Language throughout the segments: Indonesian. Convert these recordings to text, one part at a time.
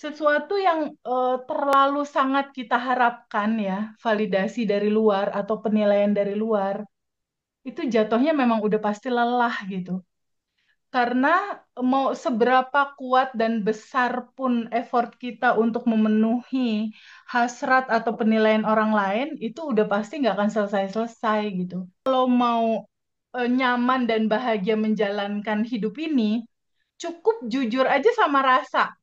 Sesuatu yang terlalu sangat kita harapkan ya, validasi dari luar atau penilaian dari luar, itu jatuhnya memang udah pasti lelah gitu. Karena mau seberapa kuat dan besar pun effort kita untuk memenuhi hasrat atau penilaian orang lain, itu udah pasti nggak akan selesai-selesai gitu. Kalau mau nyaman dan bahagia menjalankan hidup ini, cukup jujur aja sama rasa.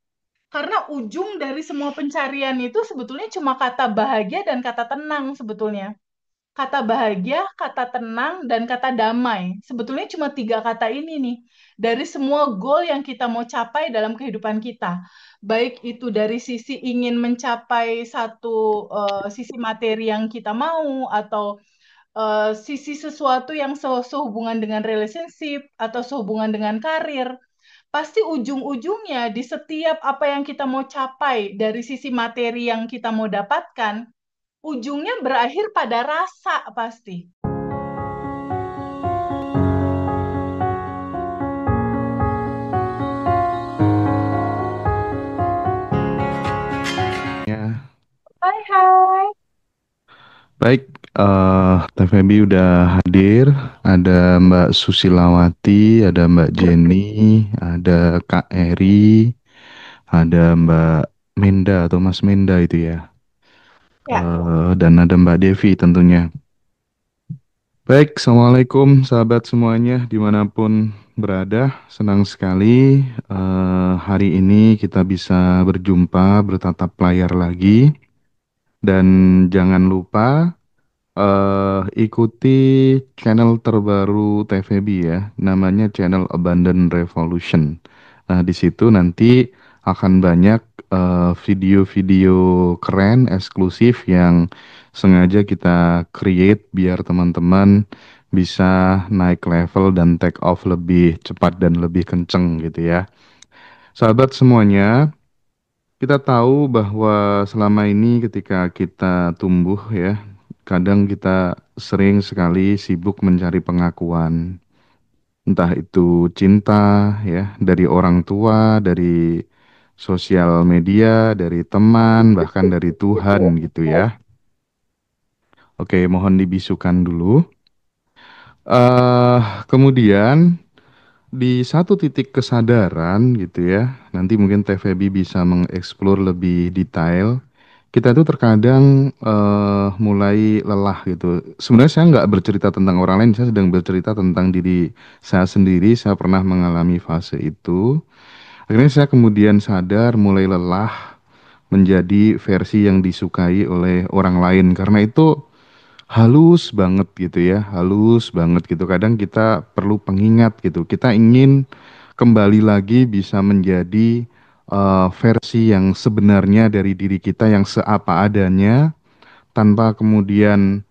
Karena ujung dari semua pencarian itu sebetulnya cuma kata bahagia dan kata tenang sebetulnya. Kata bahagia, kata tenang, dan kata damai. Sebetulnya cuma tiga kata ini nih. Dari semua goal yang kita mau capai dalam kehidupan kita. Baik itu dari sisi ingin mencapai satu sisi materi yang kita mau, atau sisi sesuatu yang sehubungan dengan relationship, atau sehubungan dengan karir. Pasti ujung-ujungnya di setiap apa yang kita mau capai dari sisi materi yang kita mau dapatkan, ujungnya berakhir pada rasa pasti. Ya, Hai hai. baik, Teh Feby udah hadir. Ada Mbak Susilawati, ada Mbak Jenny, ada Kak Eri, ada Mbak Menda atau Mas Menda itu ya. Ya, Dan ada Mbak Devi tentunya. Baik, Assalamualaikum sahabat semuanya dimanapun berada. Senang sekali hari ini kita bisa berjumpa, bertatap layar lagi. Dan jangan lupa ikuti channel terbaru TVB ya, namanya channel Abundant Revolution. Nah, di situ nanti akan banyak video-video keren, eksklusif yang sengaja kita create biar teman-teman bisa naik level dan take off lebih cepat dan lebih kenceng gitu ya. Sahabat semuanya, kita tahu bahwa selama ini ketika kita tumbuh ya, kadang kita sering sekali sibuk mencari pengakuan. Entah itu cinta ya, dari orang tua, dari sosial media, dari teman, bahkan dari Tuhan gitu ya. Oke, mohon dibisukan dulu. Kemudian di satu titik kesadaran gitu ya, nanti mungkin Teh Feby bisa mengeksplor lebih detail. Kita tuh terkadang mulai lelah gitu. Sebenarnya saya nggak bercerita tentang orang lain, saya sedang bercerita tentang diri saya sendiri. Saya pernah mengalami fase itu. Akhirnya saya kemudian sadar mulai lelah menjadi versi yang disukai oleh orang lain. Karena itu halus banget gitu ya, halus banget gitu. Kadang kita perlu pengingat gitu. Kita ingin kembali lagi bisa menjadi versi yang sebenarnya dari diri kita yang seapa adanya, tanpa kemudian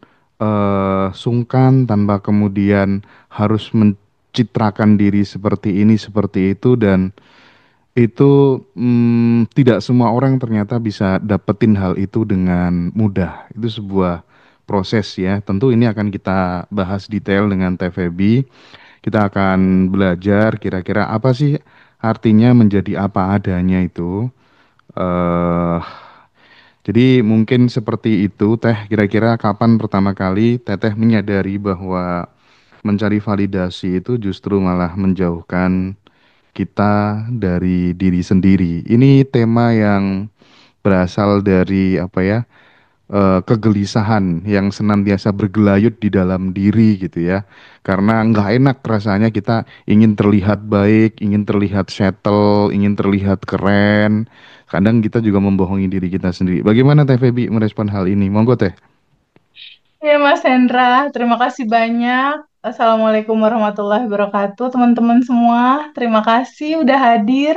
sungkan, tanpa kemudian harus mencitrakan diri seperti ini, seperti itu, dan itu tidak semua orang ternyata bisa dapetin hal itu dengan mudah. Itu sebuah proses ya. Tentu ini akan kita bahas detail dengan TVB. Kita akan belajar kira-kira apa sih artinya menjadi apa adanya itu. eh jadi mungkin seperti itu, Teh. Kira-kira kapan pertama kali Teteh menyadari bahwa mencari validasi itu justru malah menjauhkan kita dari diri sendiri. Ini tema yang berasal dari apa ya? Kegelisahan yang senantiasa bergelayut di dalam diri gitu ya. Karena nggak enak rasanya kita ingin terlihat baik, ingin terlihat settle, ingin terlihat keren. Kadang kita juga membohongi diri kita sendiri. Bagaimana Teh Feby merespon hal ini? Monggo Teh. ya Mas Hendra, terima kasih banyak. Assalamualaikum warahmatullahi wabarakatuh, teman-teman semua. Terima kasih udah hadir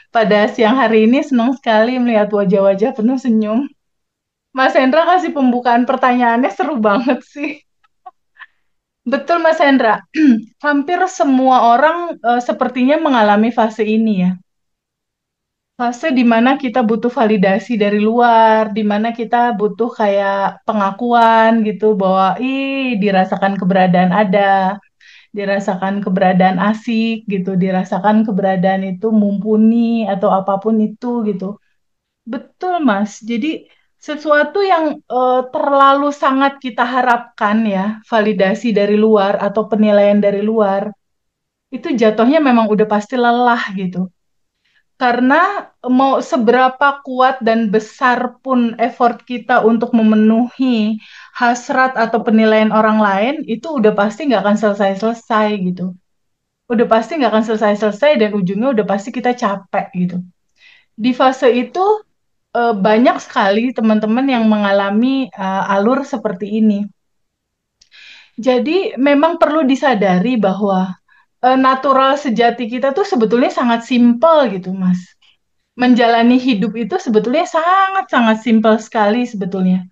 pada siang hari ini. Senang sekali melihat wajah-wajah penuh senyum. Mas Hendra kasih pembukaan pertanyaannya seru banget sih. Betul Mas Hendra, hampir semua orang sepertinya mengalami fase ini ya. Fase di mana kita butuh validasi dari luar, di mana kita butuh kayak pengakuan gitu bahwa dirasakan keberadaan ada, dirasakan keberadaan asik gitu, dirasakan keberadaan itu mumpuni atau apapun itu gitu. Betul, Mas. Jadi sesuatu yang terlalu sangat kita harapkan ya, validasi dari luar atau penilaian dari luar, itu jatuhnya memang udah pasti lelah gitu. Karena mau seberapa kuat dan besar pun effort kita untuk memenuhi hasrat atau penilaian orang lain, itu udah pasti nggak akan selesai-selesai gitu. Udah pasti nggak akan selesai-selesai dan ujungnya udah pasti kita capek gitu. Di fase itu banyak sekali teman-teman yang mengalami alur seperti ini. Jadi memang perlu disadari bahwa natural sejati kita tuh sebetulnya sangat simpel gitu, Mas. Menjalani hidup itu sebetulnya sangat-sangat simpel sekali sebetulnya.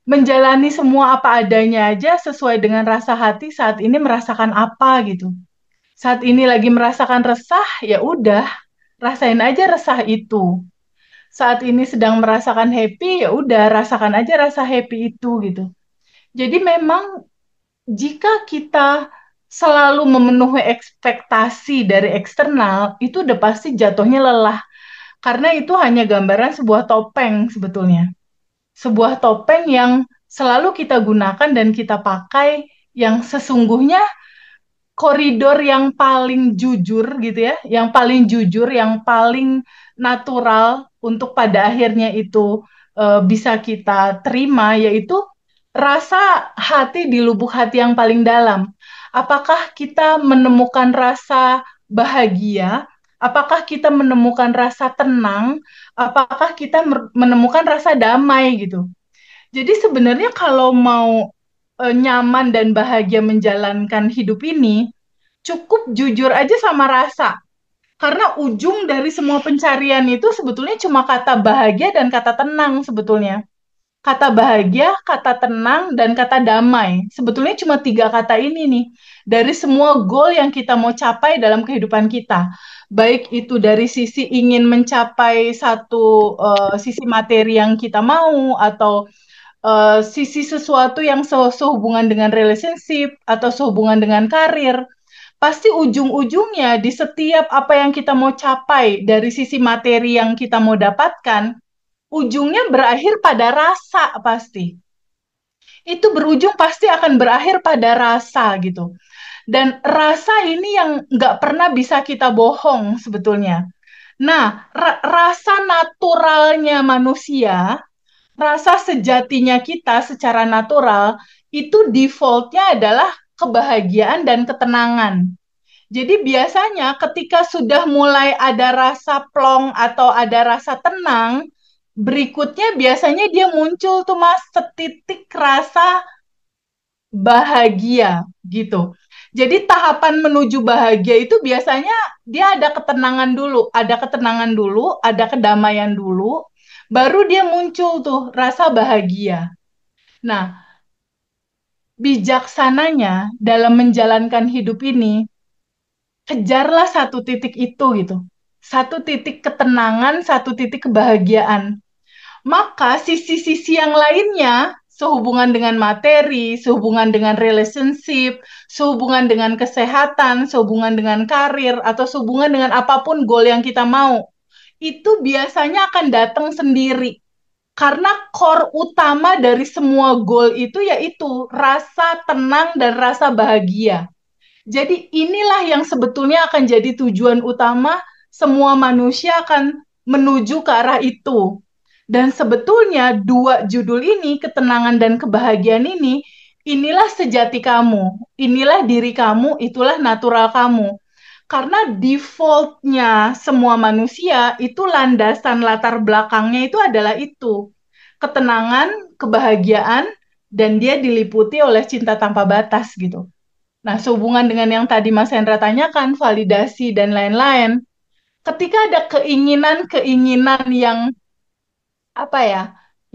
Menjalani semua apa adanya aja sesuai dengan rasa hati saat ini merasakan apa gitu. Saat ini lagi merasakan resah, ya udah, rasain aja resah itu. Saat ini sedang merasakan happy, ya udah, rasakan aja rasa happy itu gitu. Jadi memang jika kita selalu memenuhi ekspektasi dari eksternal, itu udah pasti jatuhnya lelah. Karena itu hanya gambaran sebuah topeng sebetulnya. Sebuah topeng yang selalu kita gunakan dan kita pakai yang sesungguhnya koridor yang paling jujur gitu ya, yang paling jujur, yang paling natural untuk pada akhirnya itu bisa kita terima, yaitu rasa hati di lubuk hati yang paling dalam. Apakah kita menemukan rasa bahagia? Apakah kita menemukan rasa tenang? Apakah kita menemukan rasa damai gitu? Jadi sebenarnya kalau mau nyaman dan bahagia menjalankan hidup ini, cukup jujur aja sama rasa. Karena ujung dari semua pencarian itu sebetulnya cuma kata bahagia dan kata tenang sebetulnya. Kata bahagia, kata tenang, dan kata damai. Sebetulnya cuma tiga kata ini nih. Dari semua goal yang kita mau capai dalam kehidupan kita. Baik itu dari sisi ingin mencapai satu sisi materi yang kita mau, atau sisi sesuatu yang sehubungan dengan relationship, atau sehubungan dengan karir. Pasti ujung-ujungnya di setiap apa yang kita mau capai dari sisi materi yang kita mau dapatkan, ujungnya berakhir pada rasa pasti. Itu berujung pasti akan berakhir pada rasa gitu. Dan rasa ini yang nggak pernah bisa kita bohong sebetulnya. Nah, rasa naturalnya manusia, rasa sejatinya kita secara natural, itu defaultnya adalah kebahagiaan dan ketenangan. Jadi biasanya ketika sudah mulai ada rasa plong atau ada rasa tenang, berikutnya biasanya dia muncul tuh Mas setitik rasa bahagia gitu. Jadi tahapan menuju bahagia itu biasanya dia ada ketenangan dulu, ada kedamaian dulu, baru dia muncul tuh rasa bahagia. Nah, bijaksananya dalam menjalankan hidup ini, kejarlah satu titik itu gitu. Satu titik ketenangan, satu titik kebahagiaan. Maka sisi-sisi yang lainnya, sehubungan dengan materi, sehubungan dengan relationship, sehubungan dengan kesehatan, sehubungan dengan karir, atau sehubungan dengan apapun goal yang kita mau, itu biasanya akan datang sendiri. Karena core utama dari semua goal itu yaitu rasa tenang dan rasa bahagia. Jadi inilah yang sebetulnya akan jadi tujuan utama semua manusia akan menuju ke arah itu. Dan sebetulnya dua judul ini, ketenangan dan kebahagiaan ini, inilah sejati kamu, inilah diri kamu, itulah natural kamu. Karena defaultnya semua manusia itu landasan latar belakangnya itu adalah itu. Ketenangan, kebahagiaan, dan dia diliputi oleh cinta tanpa batas gitu. Nah, sehubungan dengan yang tadi Mas Hendra tanyakan, validasi dan lain-lain, ketika ada keinginan-keinginan yang apa ya,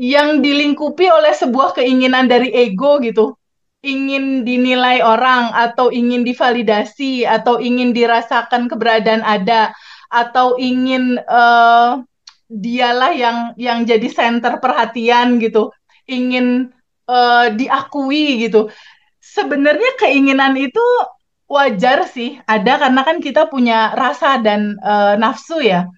yang dilingkupi oleh sebuah keinginan dari ego gitu, ingin dinilai orang atau ingin divalidasi atau ingin dirasakan keberadaan ada atau ingin dialah yang jadi center perhatian gitu, ingin diakui gitu. Sebenarnya keinginan itu wajar sih, ada karena kan kita punya rasa dan nafsu ya.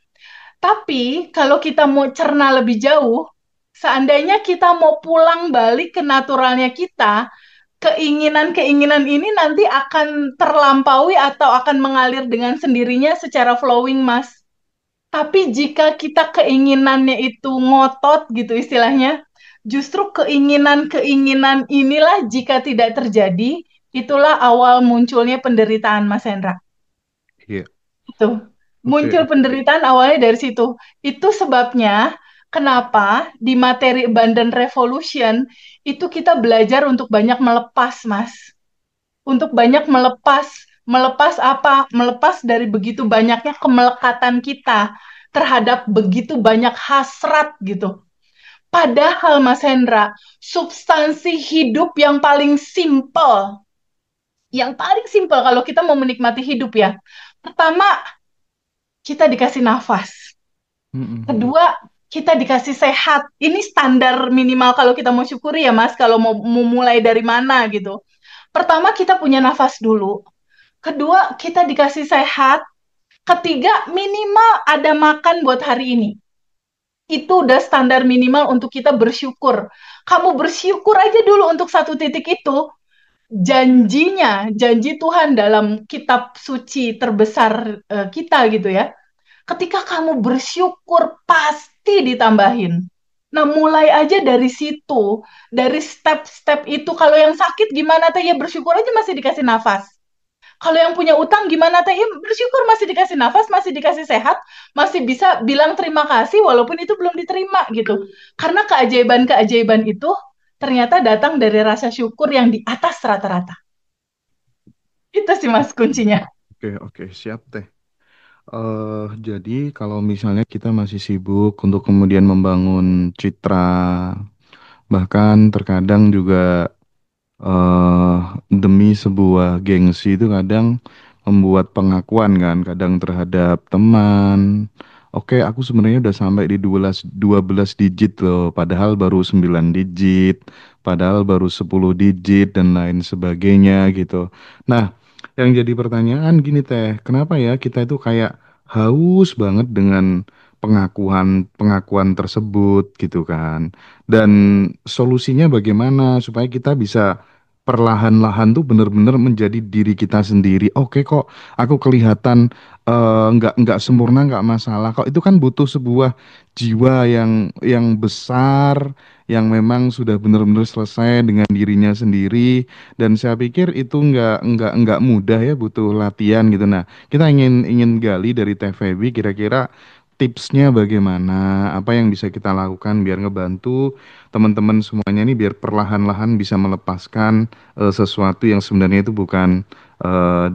Tapi kalau kita mau cerna lebih jauh, seandainya kita mau pulang balik ke naturalnya kita, keinginan-keinginan ini nanti akan terlampaui atau akan mengalir dengan sendirinya secara flowing, Mas. Tapi jika kita keinginannya itu ngotot gitu istilahnya, justru keinginan-keinginan inilah jika tidak terjadi, itulah awal munculnya penderitaan, Mas Hendra. Iya. Itu Oke, muncul oke. penderitaan awalnya dari situ. Itu sebabnya kenapa di materi Abundant Revolution itu kita belajar untuk banyak melepas, Mas. Untuk banyak melepas, melepas apa? Melepas dari begitu banyaknya kemelekatan kita terhadap begitu banyak hasrat gitu. Padahal Mas Hendra, substansi hidup yang paling simpel kalau kita mau menikmati hidup ya. Pertama, kita dikasih nafas. Mm-mm. Kedua, kita dikasih sehat. Ini standar minimal kalau kita mau syukuri ya, Mas, kalau mau mulai dari mana gitu. Pertama, kita punya nafas dulu. Kedua, kita dikasih sehat. Ketiga, minimal ada makan buat hari ini. Itu udah standar minimal untuk kita bersyukur. Kamu bersyukur aja dulu untuk satu titik itu. Janji Tuhan dalam kitab suci terbesar kita gitu ya. Ketika kamu bersyukur, pasti ditambahin. Nah, mulai aja dari situ, dari step-step itu. Kalau yang sakit gimana teh? Ya bersyukur aja masih dikasih nafas. Kalau yang punya utang gimana teh? Ya bersyukur masih dikasih nafas, masih dikasih sehat, masih bisa bilang terima kasih walaupun itu belum diterima gitu. Karena keajaiban-keajaiban itu ternyata datang dari rasa syukur yang di atas rata-rata. Itu sih Mas kuncinya. Oke, oke, siap teh. Jadi kalau misalnya kita masih sibuk untuk kemudian membangun citra, bahkan terkadang juga eh demi sebuah gengsi itu kadang membuat pengakuan kan, kadang terhadap teman. Oke, aku sebenarnya udah sampai di 12 digit loh, padahal baru 9 digit, padahal baru 10 digit dan lain sebagainya gitu. Nah, yang jadi pertanyaan gini teh, kenapa ya kita itu kayak haus banget dengan pengakuan-pengakuan tersebut gitu kan? Dan solusinya bagaimana supaya kita bisa perlahan-lahan tuh bener-bener menjadi diri kita sendiri. Oke kok, aku kelihatan nggak sempurna, nggak masalah. Kok itu kan butuh sebuah jiwa yang besar, yang memang sudah benar-benar selesai dengan dirinya sendiri. Dan saya pikir itu nggak mudah ya, butuh latihan gitu. Nah, kita ingin ingin gali dari Teh Feby kira-kira tipsnya bagaimana, apa yang bisa kita lakukan biar ngebantu teman-teman semuanya ini biar perlahan-lahan bisa melepaskan sesuatu yang sebenarnya itu bukan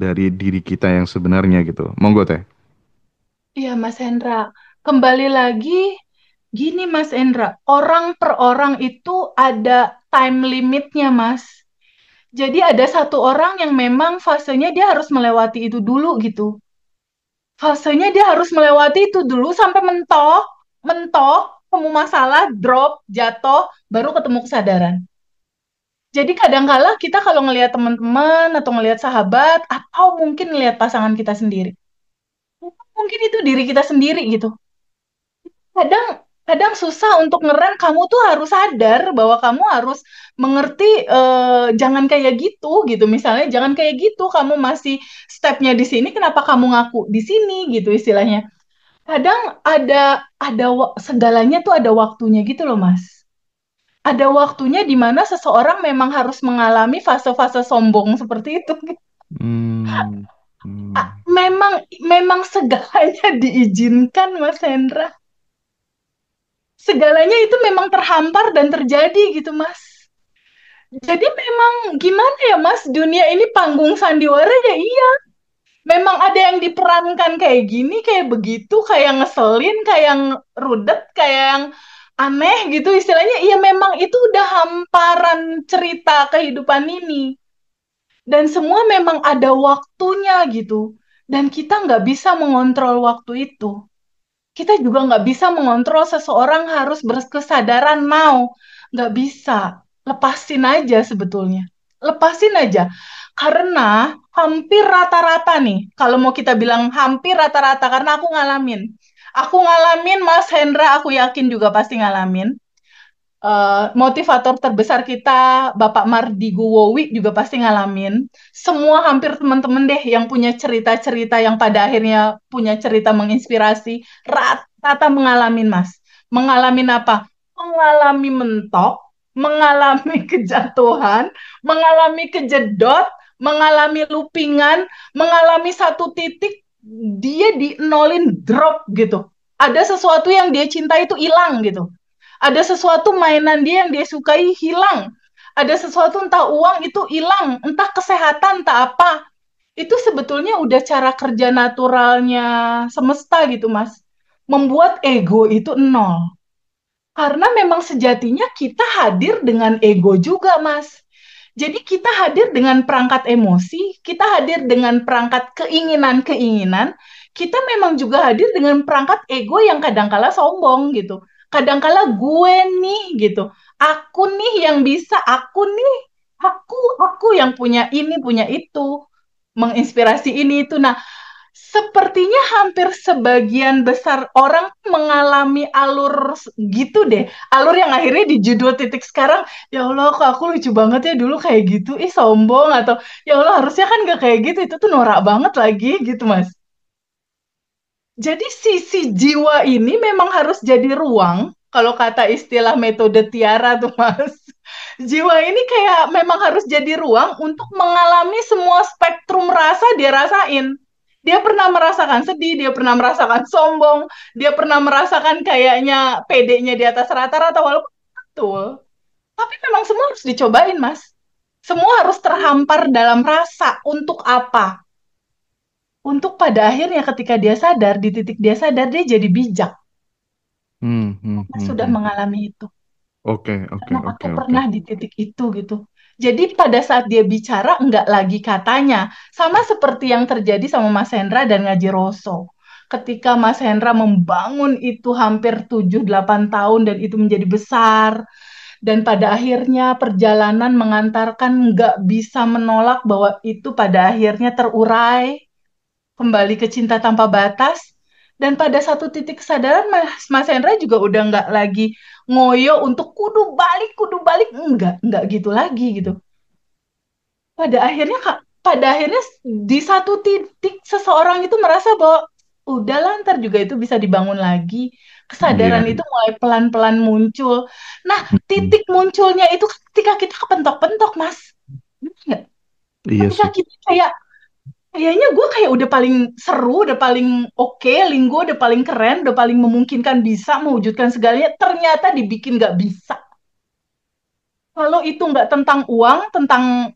dari diri kita yang sebenarnya gitu. Monggo teh. Iya, Mas Hendra. Kembali lagi, gini Mas Hendra, orang per orang itu ada time limitnya, Mas. Jadi ada satu orang yang memang fasenya dia harus melewati itu dulu gitu. Fasenya dia harus melewati itu dulu sampai mentok, mentok, ketemu masalah, drop, jatuh, baru ketemu kesadaran. Jadi kadangkala kita kalau ngelihat teman-teman atau ngelihat sahabat atau mungkin ngelihat pasangan kita sendiri, mungkin itu diri kita sendiri gitu. Kadang kadang susah untuk ngerem, kamu tuh harus sadar bahwa kamu harus mengerti jangan kayak gitu misalnya jangan kayak gitu, kamu masih stepnya di sini, kenapa kamu ngaku di sini gitu istilahnya. Kadang segalanya tuh ada waktunya gitu loh Mas, ada waktunya di mana seseorang memang harus mengalami fase-fase sombong seperti itu. Hmm, hmm, Memang memang segalanya diizinkan Mas Hendra, segalanya itu memang terhampar dan terjadi gitu Mas. Jadi memang gimana ya Mas, dunia ini panggung sandiwara ya iya. Memang ada yang diperankan kayak gini, kayak begitu, kayak ngeselin, kayak yang rudet, kayak yang aneh gitu istilahnya. Iya memang itu udah hamparan cerita kehidupan ini. Dan semua memang ada waktunya gitu. Dan kita nggak bisa mengontrol waktu itu. Kita juga nggak bisa mengontrol seseorang harus berkesadaran now. Nggak bisa. Lepasin aja sebetulnya. Lepasin aja. Karena hampir rata-rata nih, kalau mau kita bilang hampir rata-rata, karena aku ngalamin. Aku ngalamin, Mas Hendra, aku yakin juga pasti ngalamin. Motivator terbesar kita, Bapak Mardi Guwowi juga pasti ngalamin. Semua hampir teman-teman deh yang punya cerita-cerita yang pada akhirnya punya cerita menginspirasi, rata-rata mengalamin, Mas. Mengalamin apa? Mengalami mentok, mengalami kejatuhan, mengalami kejedot, mengalami loopingan, mengalami satu titik dia di nolin drop gitu. Ada sesuatu yang dia cinta itu hilang gitu, ada sesuatu mainan dia yang dia sukai hilang. Ada sesuatu entah uang itu hilang, entah kesehatan, entah apa. Itu sebetulnya udah cara kerja naturalnya semesta gitu, Mas. Membuat ego itu nol. Karena memang sejatinya kita hadir dengan ego juga, Mas. Jadi kita hadir dengan perangkat emosi, kita hadir dengan perangkat keinginan-keinginan, kita memang juga hadir dengan perangkat ego yang kadangkala sombong gitu. Kadangkala gue nih gitu. Aku nih yang bisa, aku nih, aku yang punya ini, punya itu, menginspirasi ini itu. Nah, sepertinya hampir sebagian besar orang mengalami alur gitu deh. Alur yang akhirnya di judul titik sekarang, ya Allah kok aku lucu banget ya dulu kayak gitu, ih sombong, atau ya Allah harusnya kan gak kayak gitu, itu tuh norak banget lagi gitu Mas. Jadi sisi jiwa ini memang harus jadi ruang, kalau kata istilah metode Tiara tuh Mas. Jiwa ini kayak memang harus jadi ruang untuk mengalami semua spektrum rasa dia rasain. Dia pernah merasakan sedih, dia pernah merasakan sombong, dia pernah merasakan kayaknya PD-nya di atas rata-rata, walaupun betul. Tapi memang semua harus dicobain, Mas. Semua harus terhampar dalam rasa. Untuk apa? Untuk pada akhirnya ketika dia sadar, di titik dia sadar, dia jadi bijak. Hmm, hmm, Karena hmm, sudah hmm. mengalami itu. Oke, oke, Karena oke, aku oke. pernah di titik itu gitu. Jadi pada saat dia bicara enggak lagi katanya. Sama seperti yang terjadi sama Mas Hendra dan Ngaji Roso. Ketika Mas Hendra membangun itu hampir 7-8 tahun dan itu menjadi besar. Dan pada akhirnya perjalanan mengantarkan enggak bisa menolak bahwa itu pada akhirnya terurai kembali ke cinta tanpa batas. Dan pada satu titik kesadaran Mas Hendra juga udah nggak lagi ngoyo untuk kudu balik, enggak gitu lagi gitu. Pada akhirnya Kak, pada akhirnya di satu titik seseorang itu merasa bahwa udahlah ntar juga itu bisa dibangun lagi. Iya, Kesadaran itu mulai pelan-pelan muncul. Nah, hmm, titik munculnya itu ketika kita kepentok-pentok, Mas. Bener nggak? iya Ketika sih. kita kayak kayaknya gue kayak udah paling seru, udah paling oke, linggo udah paling keren, udah paling memungkinkan bisa mewujudkan segalanya. Ternyata dibikin nggak bisa. Kalau itu nggak tentang uang, tentang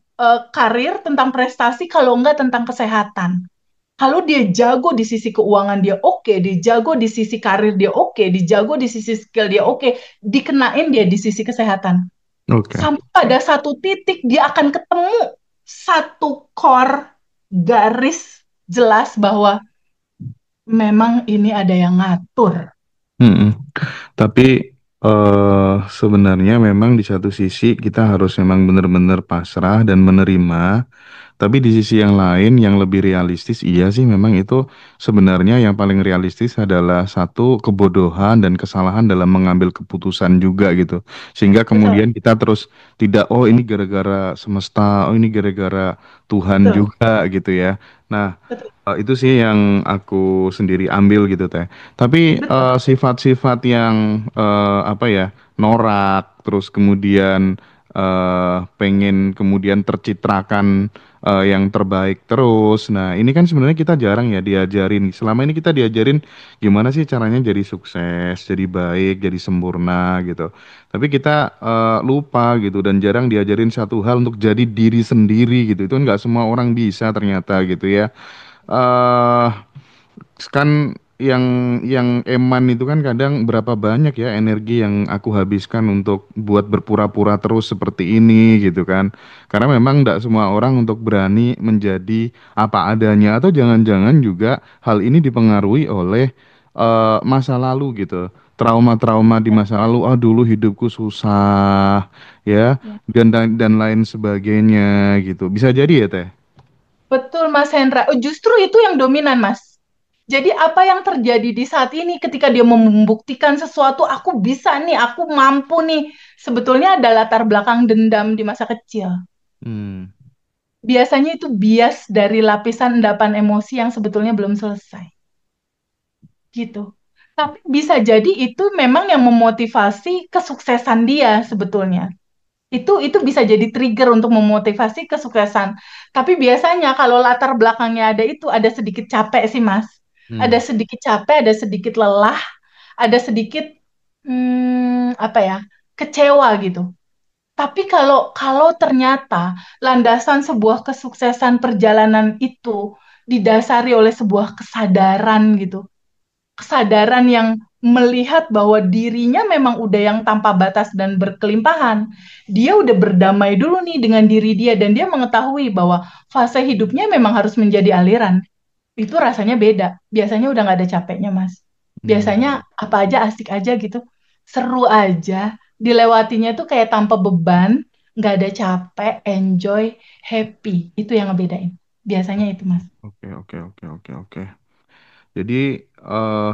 karir, tentang prestasi, kalau nggak tentang kesehatan. Kalau dia jago di sisi keuangan dia oke, dia jago di sisi karir dia oke, dia jago di sisi skill dia oke, dikenain dia di sisi kesehatan. Oke. Sampai pada satu titik dia akan ketemu satu core garis jelas bahwa memang ini ada yang ngatur. Hmm. Tapi sebenarnya memang di satu sisi kita harus memang benar-benar pasrah dan menerima. Tapi di sisi yang lain yang lebih realistis, iya sih memang itu sebenarnya yang paling realistis adalah satu kebodohan dan kesalahan dalam mengambil keputusan juga gitu. Sehingga Betul, kemudian kita terus tidak, oh ini gara-gara semesta, oh ini gara-gara Tuhan betul, juga gitu ya. Nah, betul, itu sih yang aku sendiri ambil gitu teh. Tapi betul. sifat-sifat yang apa ya, norak, terus kemudian pengen kemudian tercitrakan yang terbaik terus. Nah, ini kan sebenarnya kita jarang ya diajarin. Selama ini kita diajarin gimana sih caranya jadi sukses, jadi baik, jadi sempurna gitu. Tapi kita lupa gitu dan jarang diajarin satu hal untuk jadi diri sendiri gitu. Itu kan nggak semua orang bisa ternyata gitu ya. eh kan yang eman itu kan kadang berapa banyak ya energi yang aku habiskan untuk buat berpura-pura terus seperti ini gitu kan. Karena memang tidak semua orang untuk berani menjadi apa adanya atau jangan-jangan juga hal ini dipengaruhi oleh masa lalu gitu. Trauma-trauma di masa lalu, ah dulu hidupku susah ya Ya. dan lain sebagainya gitu. Bisa jadi ya Teh? Betul, Mas Hendra. Oh, justru itu yang dominan, Mas. Jadi apa yang terjadi di saat ini ketika dia membuktikan sesuatu, aku bisa nih, aku mampu nih. Sebetulnya ada latar belakang dendam di masa kecil. Hmm. Biasanya itu bias dari lapisan endapan emosi yang sebetulnya belum selesai. Gitu. Tapi bisa jadi itu memang yang memotivasi kesuksesan dia sebetulnya. Itu bisa jadi trigger untuk memotivasi kesuksesan. Tapi biasanya kalau latar belakangnya ada itu ada sedikit capek sih Mas. Ada Hmm. sedikit capek, ada sedikit lelah, ada sedikit apa ya? Kecewa gitu. Tapi kalau kalau ternyata landasan sebuah kesuksesan perjalanan itu didasari oleh sebuah kesadaran gitu, kesadaran yang melihat bahwa dirinya memang udah yang tanpa batas dan berkelimpahan. Dia udah berdamai dulu nih dengan diri dia dan dia mengetahui bahwa fase hidupnya memang harus menjadi aliran. Itu rasanya beda. Biasanya udah nggak ada capeknya, Mas. Hmm. Biasanya apa aja asik aja gitu. Seru aja. Dilewatinya tuh kayak tanpa beban, nggak ada capek, enjoy, happy. Itu yang ngebedain. Biasanya itu, Mas. Oke, oke, oke, oke, oke. Jadi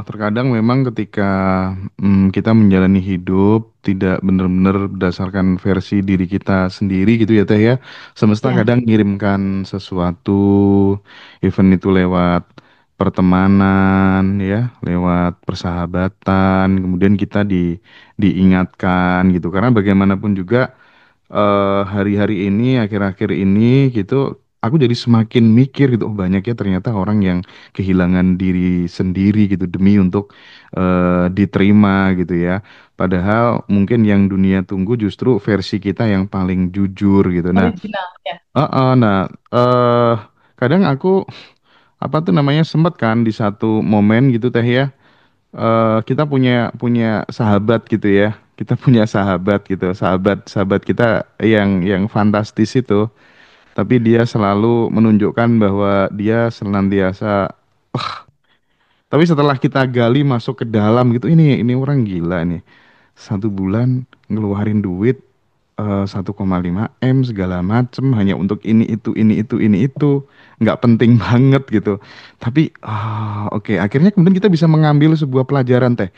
terkadang memang ketika kita menjalani hidup tidak benar-benar berdasarkan versi diri kita sendiri gitu ya Teh ya. Semesta Ya. kadang ngirimkan sesuatu, event itu lewat pertemanan ya, lewat persahabatan, kemudian kita diingatkan gitu. Karena bagaimanapun juga hari-hari ini, akhir-akhir ini gitu, aku jadi semakin mikir gitu, oh banyak ya ternyata orang yang kehilangan diri sendiri gitu demi untuk diterima gitu ya. Padahal mungkin yang dunia tunggu justru versi kita yang paling jujur gitu. Nah, Original, ya. nah, kadang aku apa tuh namanya sempat kan di satu momen gitu Teh ya, kita punya punya sahabat gitu ya. Kita punya sahabat gitu, sahabat sahabat kita yang fantastis itu. Tapi dia selalu menunjukkan bahwa dia senantiasa. Tapi setelah kita gali masuk ke dalam gitu, ini orang gila nih. 1 bulan ngeluarin duit 1,5 M segala macem hanya untuk ini itu nggak penting banget gitu. Tapi oke, akhirnya kemudian kita bisa mengambil sebuah pelajaran Teh.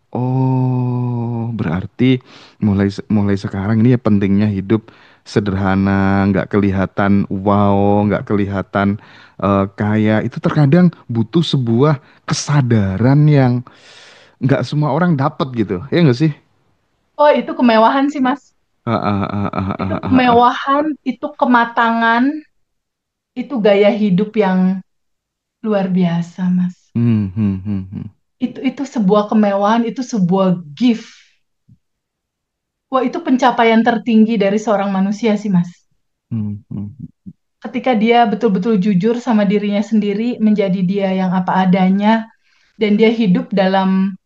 Oh, berarti mulai sekarang ini ya pentingnya hidup sederhana, nggak kelihatan wow, nggak kelihatan kaya. Itu terkadang butuh sebuah kesadaran yang nggak semua orang dapat gitu, ya nggak sih? Oh, itu kemewahan sih, Mas. Ah, ah, ah, ah, Itu ah, ah, ah. kemewahan, itu kematangan, itu gaya hidup yang luar biasa, Mas. Itu sebuah kemewahan, itu sebuah gift. Wah, itu pencapaian tertinggi dari seorang manusia sih, Mas. Hmm, hmm, Ketika dia betul-betul jujur sama dirinya sendiri, menjadi dia yang apa adanya, dan dia hidup dalam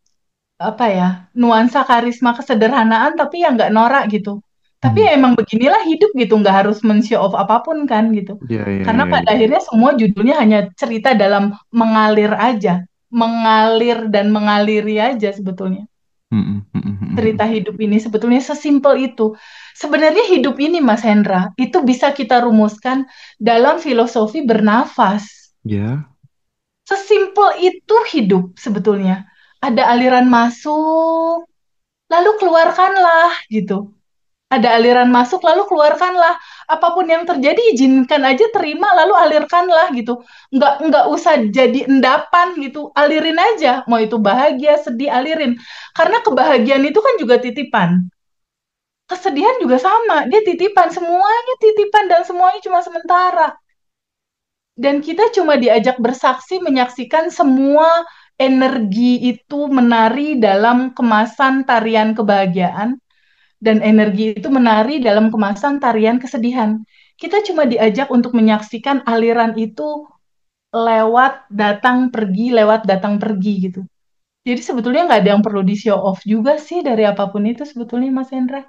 apa ya, nuansa karisma kesederhanaan, tapi yang nggak norak gitu. Tapi hmm. ya emang beginilah hidup gitu, nggak harus men-show off apapun kan gitu. Ya, ya, Karena ya, pada ya. akhirnya semua judulnya hanya cerita dalam mengalir aja, mengalir dan mengaliri aja sebetulnya. Hmm, hmm, hmm, hmm, hmm, Cerita hidup ini sebetulnya sesimpel itu. Sebenarnya hidup ini, Mas Hendra, itu bisa kita rumuskan dalam filosofi bernafas. Ya. Sesimpel itu hidup sebetulnya. Ada aliran masuk, lalu keluarkanlah gitu. Ada aliran masuk, lalu keluarkanlah. Apapun yang terjadi, izinkan aja, terima, lalu alirkanlah gitu. Nggak usah jadi endapan gitu, alirin aja. Mau itu bahagia, sedih, alirin. Karena kebahagiaan itu kan juga titipan. Kesedihan juga sama, dia titipan. Semuanya titipan dan semuanya cuma sementara. Dan kita cuma diajak bersaksi menyaksikan semua energi itu menari dalam kemasan tarian kebahagiaan dan energi itu menari dalam kemasan tarian kesedihan. Kita cuma diajak untuk menyaksikan aliran itu lewat datang pergi gitu. Jadi sebetulnya nggak ada yang perlu di show off juga sih dari apapun itu sebetulnya Mas Hendra.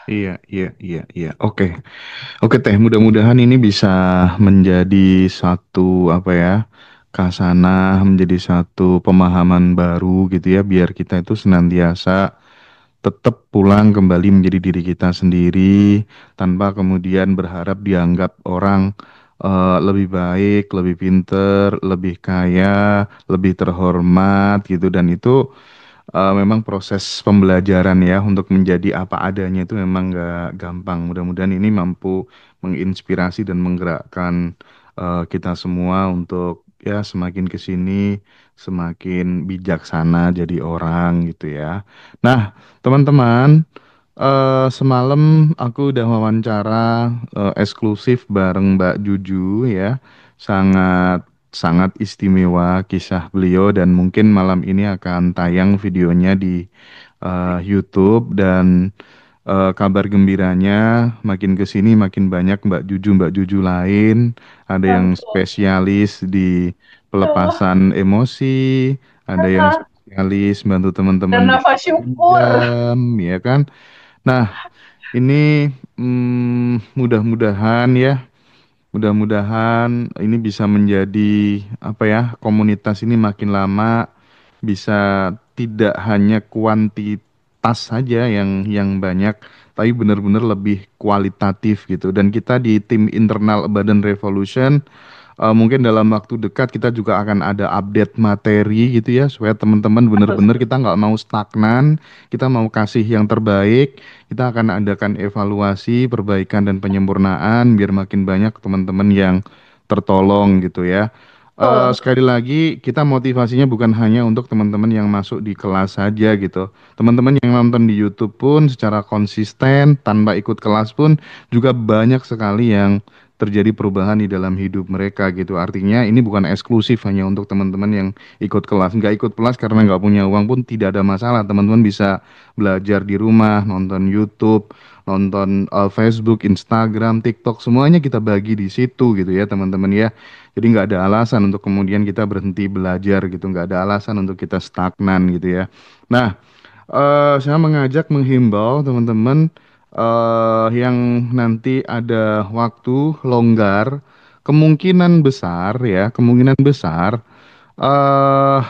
Iya, iya, iya, iya. Oke. Oke Teh, mudah-mudahan ini bisa menjadi satu apa ya, kasanah, menjadi satu pemahaman baru gitu ya, biar kita itu senantiasa tetap pulang kembali menjadi diri kita sendiri tanpa kemudian berharap dianggap orang lebih baik, lebih pinter, lebih kaya, lebih terhormat gitu dan itu memang proses pembelajaran ya untuk menjadi apa adanya itu memang nggak gampang. Mudah-mudahan ini mampu menginspirasi dan menggerakkan kita semua untuk ya semakin ke sini semakin bijaksana jadi orang gitu ya. Nah, teman-teman, semalam aku udah wawancara eksklusif bareng Mbak Juju ya. Sangat sangat istimewa kisah beliau dan mungkin malam ini akan tayang videonya di YouTube dan kabar gembiranya makin ke sini makin banyak Mbak Juju lain, ada Ya, yang betul. spesialis di Ya, pelepasan emosi, ada yang ah, spesialis bantu teman-teman dan di nafas luar syukur. jam, ya kan? Nah, ini mudah-mudahan ya, mudah-mudahan ini bisa menjadi apa ya, komunitas ini makin lama bisa tidak hanya kuantitas saja yang banyak, tapi benar-benar lebih kualitatif gitu. Dan kita di tim internal Badan Revolution mungkin dalam waktu dekat kita juga akan ada update materi gitu ya supaya teman-teman benar-benar kita nggak mau stagnan, kita mau kasih yang terbaik, kita akan adakan evaluasi, perbaikan dan penyempurnaan biar makin banyak teman-teman yang tertolong gitu ya. Betul. Sekali lagi kita motivasinya bukan hanya untuk teman-teman yang masuk di kelas saja gitu. Teman-teman yang nonton di YouTube pun secara konsisten tanpa ikut kelas pun juga banyak sekali yang terjadi perubahan di dalam hidup mereka gitu. Artinya ini bukan eksklusif hanya untuk teman-teman yang ikut kelas. Nggak ikut kelas karena nggak punya uang pun tidak ada masalah. Teman-teman bisa belajar di rumah, nonton YouTube, nonton Facebook, Instagram, TikTok, semuanya kita bagi di situ gitu ya teman-teman ya. Jadi nggak ada alasan untuk kemudian kita berhenti belajar gitu, nggak ada alasan untuk kita stagnan gitu ya. Nah, saya mengajak menghimbau teman-teman yang nanti ada waktu longgar, kemungkinan besar ya, kemungkinan besar eh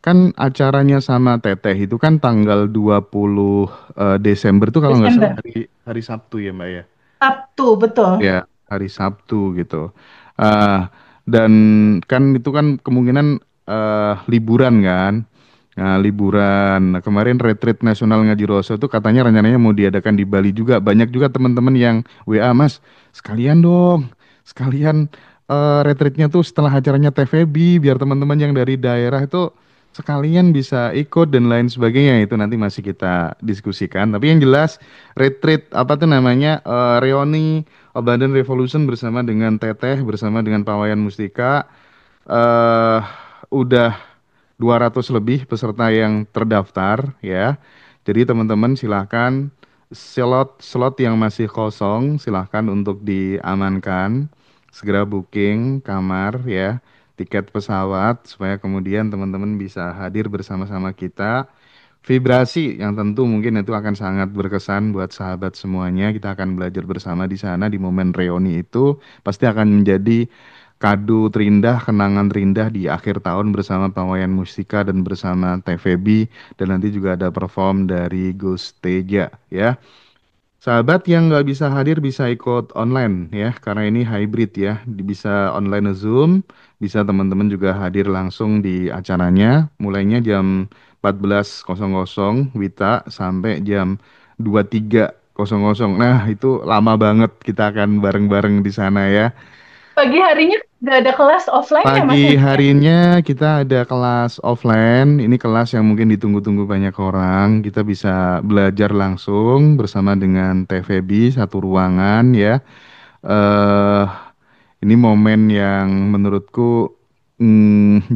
kan acaranya sama Teteh itu kan tanggal 20 Desember tuh kalau nggak salah Desember. hari hari Sabtu ya Mbak ya. Sabtu, betul. Ya, hari Sabtu gitu. Dan kan itu kan kemungkinan liburan kan. Nah, liburan. Nah, kemarin retreat nasional Ngaji Roso itu katanya rencananya mau diadakan di Bali juga. Banyak juga teman-teman yang WA, Mas, sekalian dong. Sekalian retreatnya tuh setelah acaranya TVB biar teman-teman yang dari daerah itu sekalian bisa ikut dan lain sebagainya. Itu nanti masih kita diskusikan. Tapi yang jelas retreat apa tuh namanya reuni Badan Revolution bersama dengan Teteh bersama dengan Pawayan Mustika eh udah 200 lebih peserta yang terdaftar ya. Jadi teman-teman silahkan slot-slot yang masih kosong silahkan untuk diamankan. Segera booking kamar ya, tiket pesawat supaya kemudian teman-teman bisa hadir bersama-sama kita. Vibrasi yang tentu mungkin itu akan sangat berkesan buat sahabat semuanya. Kita akan belajar bersama di sana di momen reuni itu pasti akan menjadi kado terindah, kenangan terindah di akhir tahun bersama Pawayan Mustika dan bersama TVB dan nanti juga ada perform dari Gus Teja ya. Sahabat yang nggak bisa hadir bisa ikut online ya, karena ini hybrid ya, bisa online Zoom, bisa teman-teman juga hadir langsung di acaranya, mulainya jam 14.00 Wita sampai jam 23.00. Nah, itu lama banget kita akan bareng-bareng di sana ya. Pagi harinya nggak ada kelas offline ya, Mas Pagi Hendra? harinya kita ada kelas offline. Ini kelas yang mungkin ditunggu-tunggu banyak orang. Kita bisa belajar langsung bersama dengan TVB satu ruangan ya. eh ini momen yang menurutku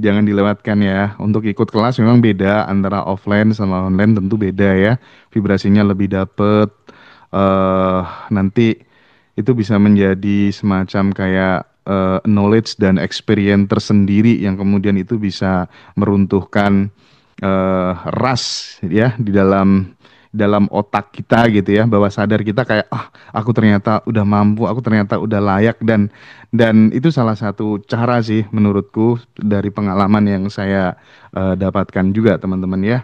jangan dilewatkan ya. Untuk ikut kelas memang beda antara offline sama online tentu beda ya. Vibrasinya lebih dapet. eh Nanti itu bisa menjadi semacam kayak knowledge dan experience tersendiri yang kemudian itu bisa meruntuhkan ras ya di dalam otak kita gitu ya, bahwa sadar kita kayak aku ternyata udah mampu, aku ternyata udah layak dan itu salah satu cara sih menurutku dari pengalaman yang saya dapatkan juga teman-teman ya.